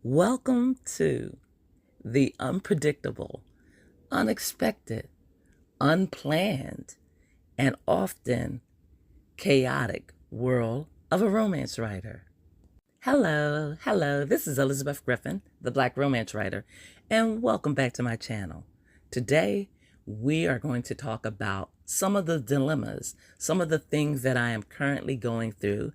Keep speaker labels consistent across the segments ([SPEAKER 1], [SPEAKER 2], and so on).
[SPEAKER 1] Welcome to the unpredictable, unexpected, unplanned, and often chaotic world of a romance writer. Hello, this is Elizabeth Griffin, the Black Romance Writer, and welcome back to my channel. Today, we are going to talk about some of the dilemmas, some of the things that I am currently going through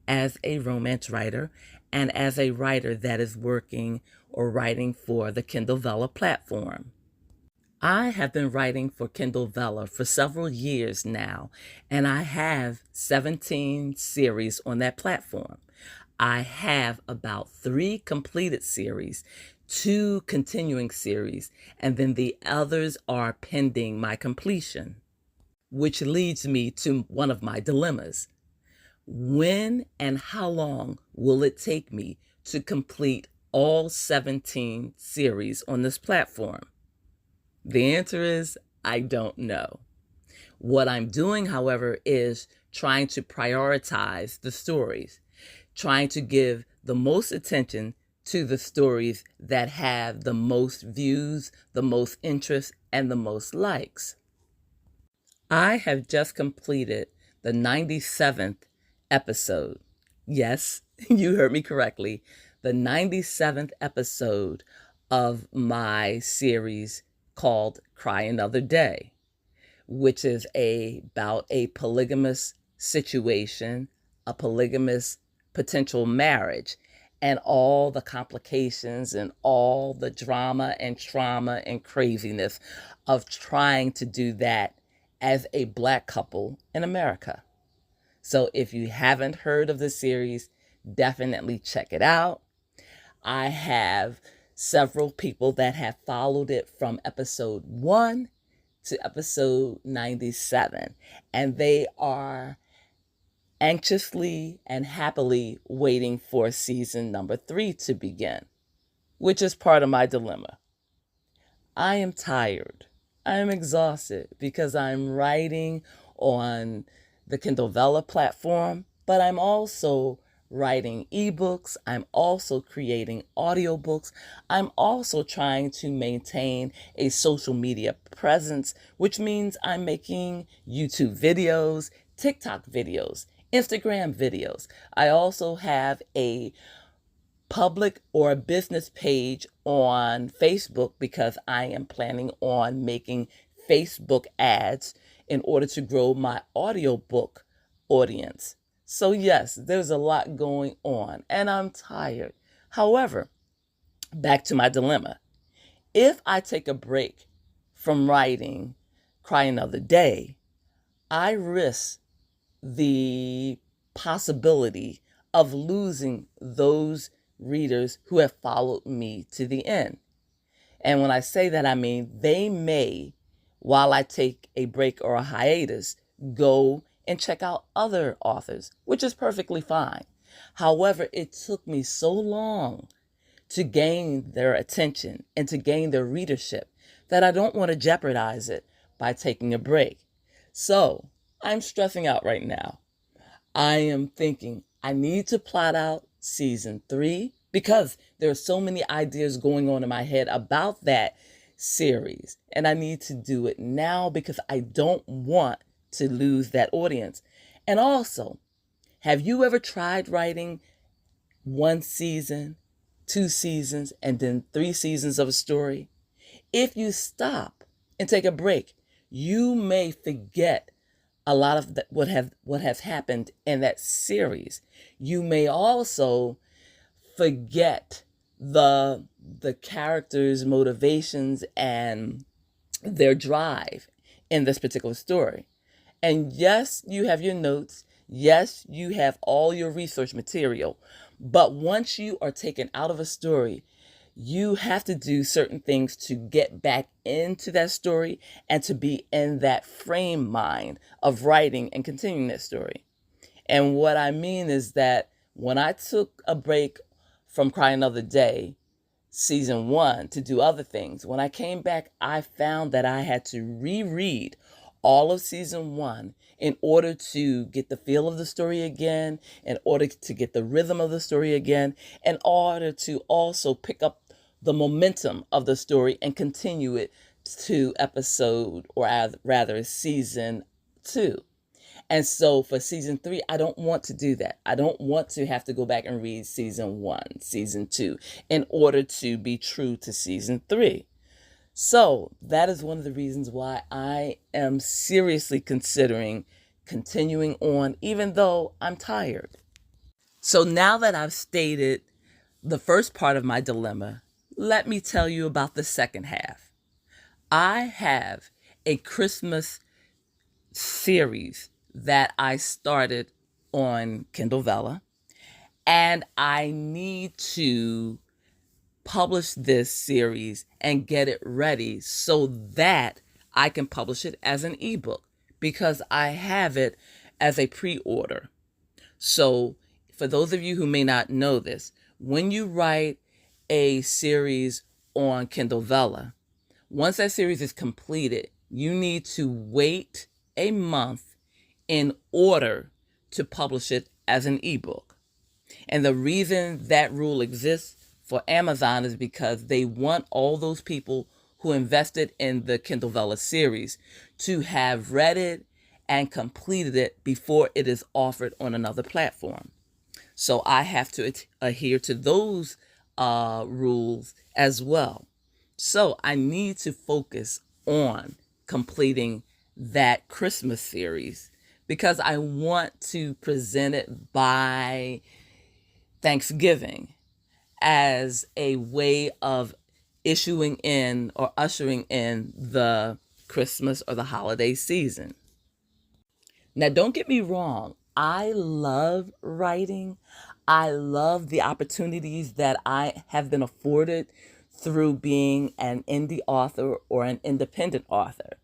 [SPEAKER 1] as a romance writer and as a writer that is working or writing for the Kindle Vella platform. I have been writing for Kindle Vella for several years now, and I have 17 series on that platform. I have about 3 completed series, 2 continuing series, and then the others are pending my completion, which leads me to one of my dilemmas. When and how long will it take me to complete all 17 series on this platform? The answer is, I don't know. What I'm doing, however, is trying to prioritize the stories, trying to give the most attention to the stories that have the most views, the most interest, and the most likes. I have just completed the 97th episode. Yes, you heard me correctly. The 97th episode of my series called Cry Another Day, which is about a polygamous situation, a polygamous potential marriage, and all the complications and all the drama and trauma and craziness of trying to do that as a Black couple in America. So if you haven't heard of the series, definitely check it out. I have several people that have followed it from episode 1 to episode 97, and they are anxiously and happily waiting for season number 3 to begin, which is part of my dilemma. I am tired. I am exhausted because I'm writing on the Kindle Vella platform, but I'm also writing ebooks. I'm also creating audiobooks. I'm also trying to maintain a social media presence, which means I'm making YouTube videos, TikTok videos, Instagram videos. I also have a public or a business page on Facebook because I am planning on making Facebook ads in order to grow my audiobook audience. So yes, there's a lot going on and I'm tired. However, back to my dilemma. If I take a break from writing Cry Another Day, I risk the possibility of losing those readers who have followed me to the end. And when I say that, I mean they may, while I take a break or a hiatus, go and check out other authors, which is perfectly fine. However, it took me so long to gain their attention and to gain their readership that I don't want to jeopardize it by taking a break. So I'm stressing out right now. I am thinking I need to plot out season 3 because there are so many ideas going on in my head about that series. And I need to do it now because I don't want to lose that audience. And also, have you ever tried writing 1 season, 2 seasons, and then 3 seasons of a story? If you stop and take a break, you may forget a lot of what has happened in that series. You may also forget the characters' motivations and their drive in this particular story. And yes, you have your notes. Yes, you have all your research material. But once you are taken out of a story, you have to do certain things to get back into that story and to be in that frame mind of writing and continuing that story. And what I mean is that when I took a break from Cry Another Day, season 1, to do other things, when I came back, I found that I had to reread all of season 1 in order to get the feel of the story again, in order to get the rhythm of the story again, in order to also pick up the momentum of the story and continue it to episode, or rather season 2. And so for season 3, I don't want to do that. I don't want to have to go back and read season 1, season 2 in order to be true to season 3. So that is one of the reasons why I am seriously considering continuing on, even though I'm tired. So now that I've stated the first part of my dilemma, let me tell you about the second half. I have a Christmas series that I started on Kindle Vella, and I need to publish this series and get it ready so that I can publish it as an ebook, because I have it as a pre-order. So for those of you who may not know this, when you write a series on Kindle Vella, once that series is completed, you need to wait a month in order to publish it as an ebook. And the reason that rule exists for Amazon is because they want all those people who invested in the Kindle Vella series to have read it and completed it before it is offered on another platform. So I have to adhere to those rules as well. So I need to focus on completing that Christmas series because I want to present it by Thanksgiving as a way of issuing in or ushering in the Christmas or the holiday season. Now, don't get me wrong. I love writing. I love the opportunities that I have been afforded through being an indie author or an independent author,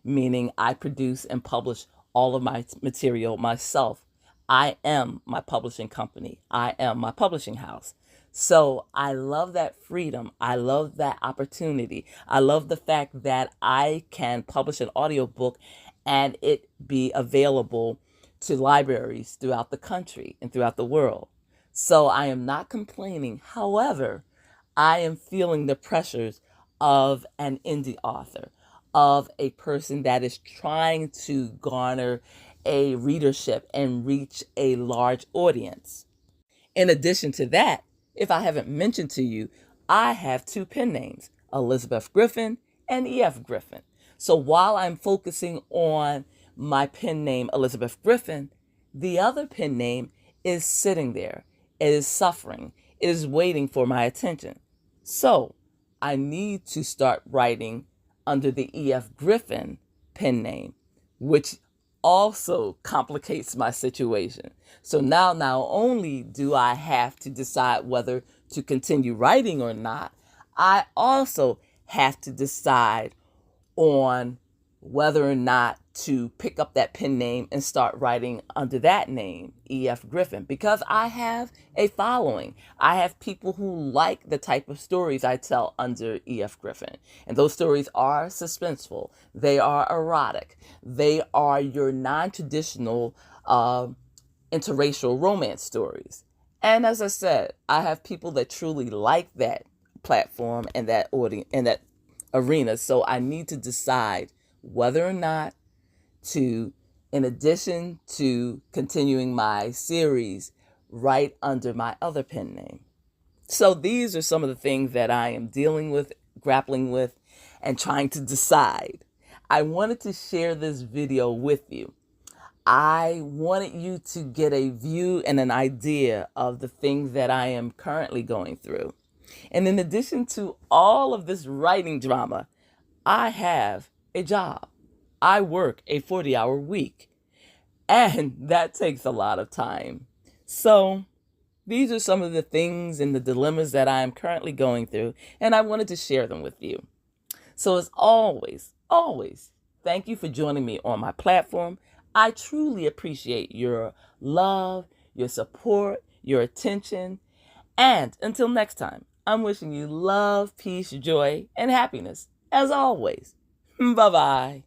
[SPEAKER 1] meaning I produce and publish all of my material myself. I am my publishing company. I am my publishing house. So I love that freedom. I love that opportunity. I love the fact that I can publish an audiobook and it be available to libraries throughout the country and throughout the world. So I am not complaining. However, I am feeling the pressures of an indie author, of a person that is trying to garner a readership and reach a large audience. In addition to that, if I haven't mentioned to you, I have 2 pen names, Elizabeth Griffin and E.F. Griffin. So while I'm focusing on my pen name, Elizabeth Griffin, the other pen name is sitting there. It is suffering. It is waiting for my attention. So I need to start writing under the E.F. Griffin pen name, which also complicates my situation. So now not only do I have to decide whether to continue writing or not, I also have to decide on whether or not to pick up that pen name and start writing under that name, E.F. Griffin, because I have a following. I have people who like the type of stories I tell under E.F. Griffin. And those stories are suspenseful. They are erotic. They are your non-traditional interracial romance stories. And as I said, I have people that truly like that platform and that audience and that arena. So I need to decide whether or not to, in addition to continuing my series, write under my other pen name. So these are some of the things that I am dealing with, grappling with, and trying to decide. I wanted to share this video with you. I wanted you to get a view and an idea of the things that I am currently going through. And in addition to all of this writing drama, I have a job. I work a 40-hour week, and that takes a lot of time. So these are some of the things and the dilemmas that I am currently going through, and I wanted to share them with you. So as always, thank you for joining me on my platform. I truly appreciate your love, your support, your attention. And until next time, I'm wishing you love, peace, joy, and happiness, as always. Bye-bye.